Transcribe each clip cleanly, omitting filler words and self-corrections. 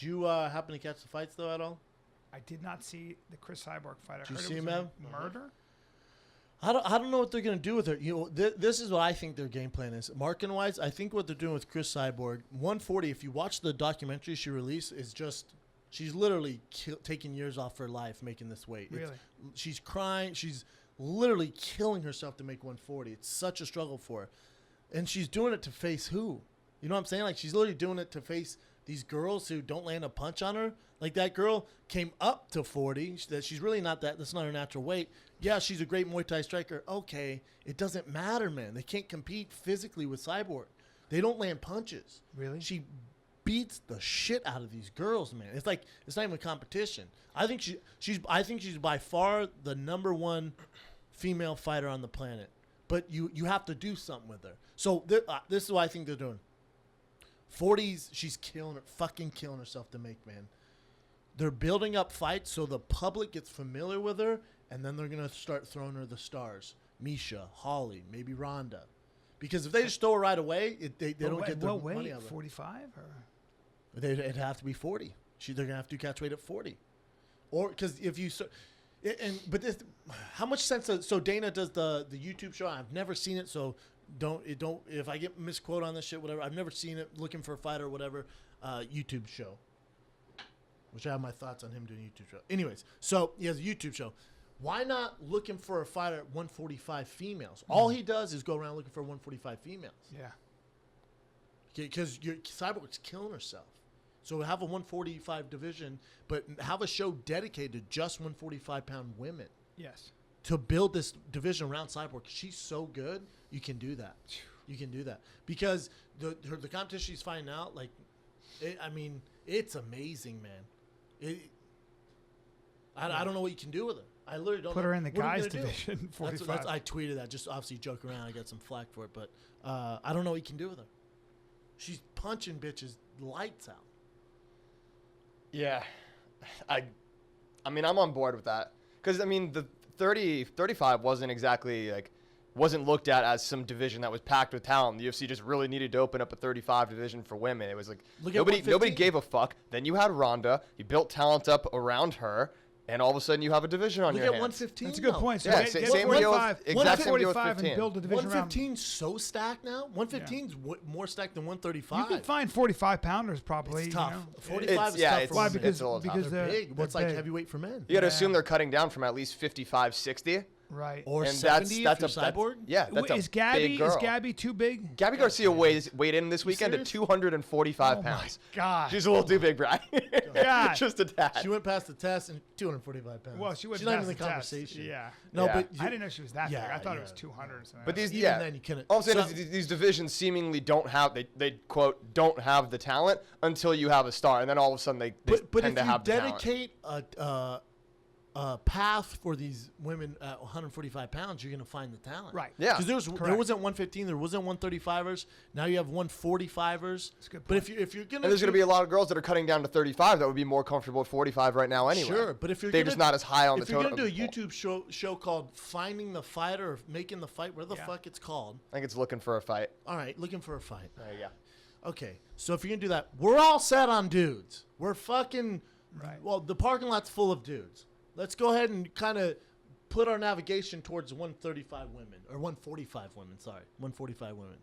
Did you happen to catch the fights though at all? I did not see the Cris Cyborg fight. I Did you heard see it him, was man? a murder. I don't know what they're gonna do with her. You know, this is what I think their game plan is. Marking wise, I think what they're doing with Cris Cyborg, 140. If you watch the documentary she released, is just she's literally taking years off her life making this weight. Really? She's crying. She's literally killing herself to make 140. It's such a struggle for her, and she's doing it to face who? You know what I'm saying? Like she's literally doing it to face these girls who don't land a punch on her. Like that girl came up to 40. That she's really not that. That's not her natural weight. Yeah, she's a great Muay Thai striker. Okay, it doesn't matter, man. They can't compete physically with Cyborg. They don't land punches. Really? She beats the shit out of these girls, man. It's like it's not even a competition. I think she's by far the #1 female fighter on the planet. But you have to do something with her. So this is what I think they're doing. 40s, she's fucking killing herself to make, man. They're building up fights so the public gets familiar with her, and then they're going to start throwing her the stars. Misha, Holly, maybe Ronda. Because if they just throw her right away, they don't get their money out of her. 45? Or? It'd have to be 40. They're going to have to do catch weight at 40. Or, because if you... how much sense... So Dana does the YouTube show. I've never seen it, so... Don't if I get misquote on this shit, whatever. I've never seen it. Looking for a fighter or whatever. YouTube show, which I have my thoughts on him doing a YouTube show. Anyways, so he has a YouTube show. Why not looking for a fighter at 145 females? All he does is go around looking for 145 females. Yeah. Because Cyborg's killing herself. So have a 145 division, but have a show dedicated to just 145-pound women. Yes. To build this division around Cyborg, she's so good. You can do that. You can do that because the competition she's fighting out, like, it's amazing, man. I don't know what you can do with her. I literally don't. Put her in the what guys division. 45. I tweeted that. Just obviously joke around. I got some flack for it, but I don't know what you can do with her. She's punching bitches lights out. Yeah, I mean, I'm on board with that because the 35 wasn't exactly wasn't looked at as some division that was packed with talent. The UFC just really needed to open up a 35 division for women. It was like nobody gave a fuck. Then you had Ronda. You built talent up around her. And all of a sudden, you have a division on your hands. 115. That's a good point. So yeah, same deal with 145 and build a division 115 so stacked now. 115 is more stacked than 135. You can find 45-pounders probably. It's tough. You know? 45 is tough. Why? Because Because a little tough. they're big. What's like heavyweight for men? You got to assume they're cutting down from at least 55, 60. Right. Or and 70 that's if you're Cyborg? That's big girl. Is Gabby too big? Gabby Garcia weighed in this weekend at 245 pounds. God. She's a little too big, Brad. God. Just a tad. She went past the test and 245 pounds. Well, she went She's not past even in the the test. conversation. Yeah. No, Yeah. but I didn't know she was that big. Yeah, I thought it yeah. was 200 or something. But these, Even yeah. then you couldn't- All I'm saying so- is these divisions seemingly don't have, they quote, don't have the talent until you have a star. And then all of a sudden they But tend to have if you the talent. dedicate a path for these women at 145 pounds, you're going to find the talent. Right. Yeah. Because there Correct. wasn't 115, there wasn't 135ers. Now you have 145ers. That's a good But point. if you're going And there's going to be a lot of girls that are cutting down to 35 that would be more comfortable at 45 right now anyway. Sure, but if you're they're just not as high on the if you're totem. going to do a YouTube show called Finding the Fighter or Making the Fight, whatever the fuck it's called. I think it's looking for a fight. All right, looking for a fight. There you go. Okay, so if you're going to do that, we're all set on dudes. We're fucking, Right. well, the parking lot's full of dudes. Let's go ahead and kind of put our navigation towards 135 women, or 145 women, sorry. 145 women.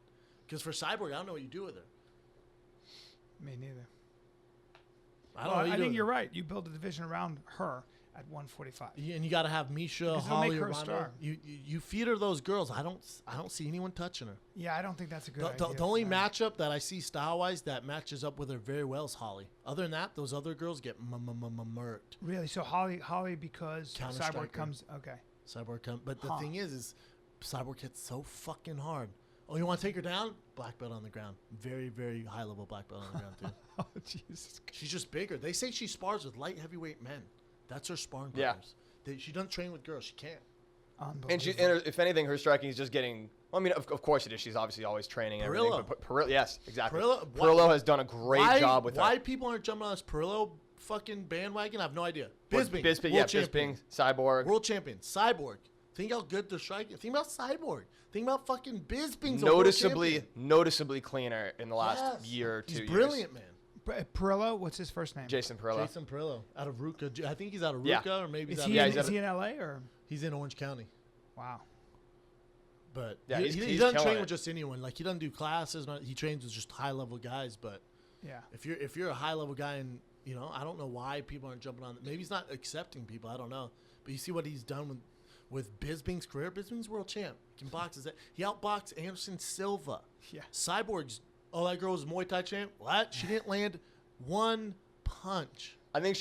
Because for Cyborg, I don't know what you do with her. Me neither. I don't know what you I do think with you're her. right. You build a division around her at 145. And you got to have Misha, Because it'll Holly, make her or a Ronda. star. You feed her those girls. I don't see anyone touching her. Yeah, I don't think that's a good The, idea. the only matchup that I see style-wise that matches up with her very well is Holly. Other than that, those other girls get murked. Really? So Holly because Counter-striker. Cyborg comes. Okay. Cyborg come, but the thing is Cyborg hits so fucking hard. Oh, you want to take her down? Black belt on the ground. Very, very high level black belt on the ground too. Oh Jesus. She's just bigger. They say she spars with light heavyweight men. That's her sparring Yeah. partners. She doesn't train with girls. She can't. Unbelievable. And if anything, her striking is just getting. Well, I mean, of course it is. She's obviously always training. And Perillo. everything, but Perillo, yes, exactly. Perillo- Perillo has done a great job with Why her. people aren't jumping on this Perillo fucking bandwagon? I have no idea. What, Bisping. Bisping, world yeah, champion. Bisping, Cyborg. World champion. Cyborg. Think how good they're striking. Think about Cyborg. Think about fucking Bisping's a world champion. Noticeably cleaner in the last Yes. year or 2 He's years. brilliant, man. Perillo, what's his first name? Jason Perillo. Jason Perillo out of Ruka. I think he's out of Yeah. Ruka, or maybe Is he's he, out in, of, is he in LA or? he's in Orange County. Wow. But Yeah, he he's doesn't killing train it. with just anyone. Like he doesn't do classes. He trains with just high level guys. But Yeah. if you're a high level guy, and I don't know why people aren't jumping on. Maybe he's not accepting people. I don't know. But you see what he's done with Bisping's career. Bisping's world champ. He can box. He outboxed Anderson Silva. Yeah. Cyborg's. Oh, that girl was Muay Thai champ. What? She didn't land one punch. I think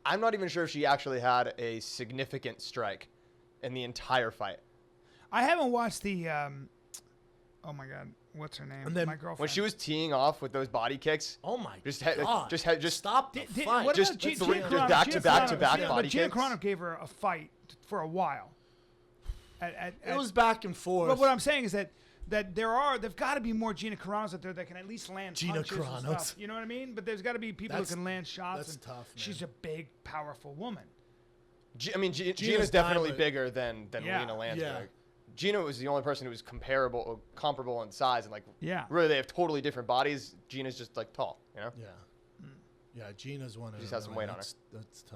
I'm not even sure if she actually had a significant strike in the entire fight. I haven't watched the. Oh my God, what's her name? And then my girlfriend. When she was teeing off with those body kicks, Oh my just god! just stop the fight. What Just about Gina three- Carano? back Gina to back to Carano- back Gina- body but Gina kicks. Carano gave her a fight for a while. It was back and forth. But what I'm saying is that there've got to be more Gina Caranos out there that can at least land Gina punches and Caranos. stuff. You know what I mean? But there's got to be people who That's- can land shots. that's and tough, man. She's a big, powerful woman. Gina's definitely diamond. bigger than Yeah. Lena Landsberg. Yeah. Gina was the only person who was comparable in size, and like Yeah. really they have totally different bodies. Gina's just like tall, you know. Yeah. Yeah, Gina's one of Just them. has some weight on her. That's tough.